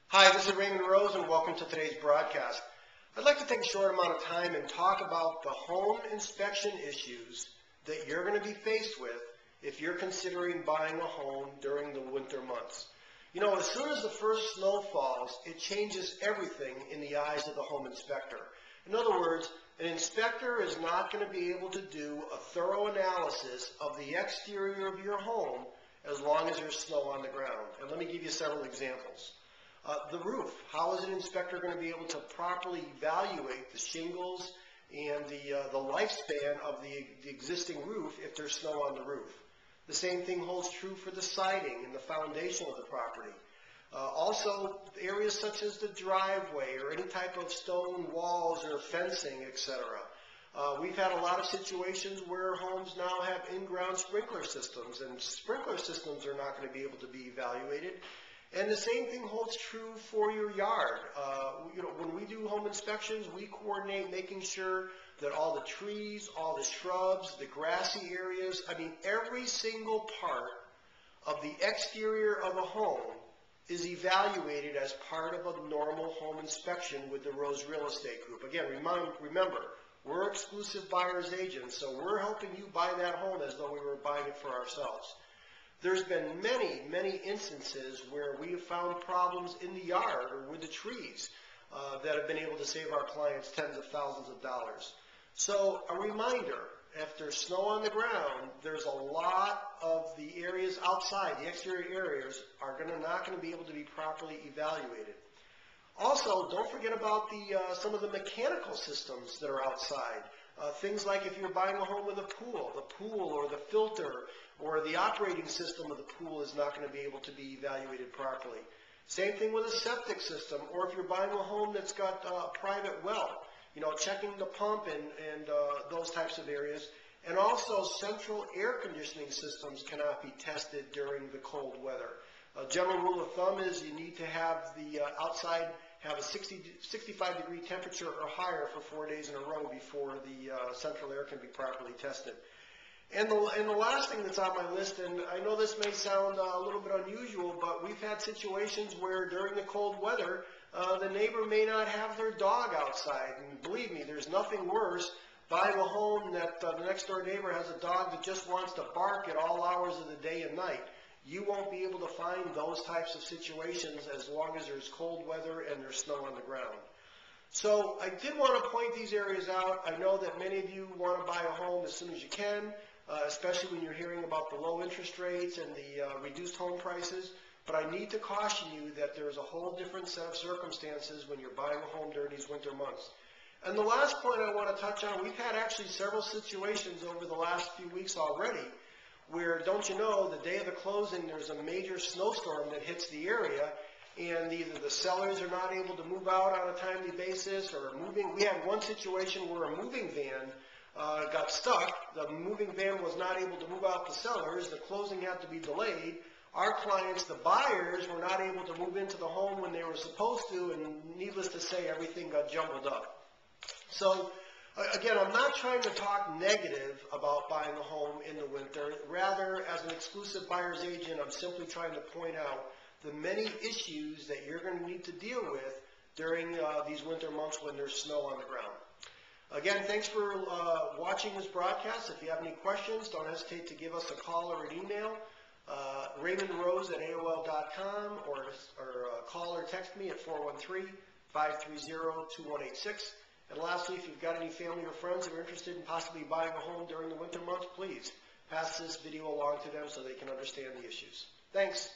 Hi, this is RaymondRose and welcome to today's broadcast. I'd like to take a short amount of time and talk about the home inspection issues that you're going to be faced with if you're considering buying a home during the winter months. You know, as soon as the first snow falls, it changes everything in the eyes of the home inspector. In other words, an inspector is not going to be able to do a thorough analysis of the exterior of your home as long as there's snow on the ground. And let me give you several examples. The roof. How is an inspector going to be able to properly evaluate the shingles and the lifespan of the existing roof if there's snow on the roof? The same thing holds true for the siding and the foundation of the property. Also, areas such as the driveway or any type of stone walls or fencing, etc. We've had a lot of situations where homes now have in-ground sprinkler systems, and sprinkler systems are not going to be able to be evaluated. And the same thing holds true for your yard. When we do home inspections, we coordinate making sure that all the trees, all the shrubs, the grassy areas, every single part of the exterior of a home is evaluated as part of a normal home inspection with the Rose Real Estate Group. Again, remember, we're exclusive buyer's agents, so we're helping you buy that home as though we were buying it for ourselves. There's been many instances where we have found problems in the yard or with the trees that have been able to save our clients tens of thousands of dollars. So a reminder, if there's snow on the ground, there's a lot of the areas outside, the exterior areas, are not going to be able to be properly evaluated. Also, don't forget about some of the mechanical systems that are outside. Things like if you're buying a home with a pool, the pool or the filter or the operating system of the pool is not going to be able to be evaluated properly. Same thing with a septic system, or if you're buying a home that's got a private well, checking the pump and those types of areas. And also central air conditioning systems cannot be tested during the cold weather. A general rule of thumb is you need to have the outside have a 65 degree temperature or higher for 4 days in a row before the central air can be properly tested. And the last thing that's on my list, and I know this may sound a little bit unusual, but we've had situations where during the cold weather, the neighbor may not have their dog outside. And believe me, there's nothing worse buying a home that the next door neighbor has a dog that just wants to bark at all hours of the day and night. You won't be able to find those types of situations as long as there's cold weather and there's snow on the ground. So I did want to point these areas out. I know that many of you want to buy a home as soon as you can, especially when you're hearing about the low interest rates and the reduced home prices. But I need to caution you that there's a whole different set of circumstances when you're buying a home during these winter months. And the last point I want to touch on, we've had actually several situations over the last few weeks already where, don't you know, the day of the closing there's a major snowstorm that hits the area, and either the sellers are not able to move out on a timely basis or moving. We had one situation where a moving van got stuck. The moving van was not able to move out the sellers. The closing had to be delayed. Our clients, the buyers, were not able to move into the home when they were supposed to, and needless to say, everything got jumbled up. So again, I'm not trying to talk negative about buying a home in the winter. Rather, as an exclusive buyer's agent, I'm simply trying to point out the many issues that you're going to need to deal with during these winter months when there's snow on the ground. Again, thanks for watching this broadcast. If you have any questions, don't hesitate to give us a call or an email. RaymondRose@AOL.com or call or text me at 413-530-2186. And lastly, if you've got any family or friends that are interested in possibly buying a home during the winter months, please pass this video along to them so they can understand the issues. Thanks.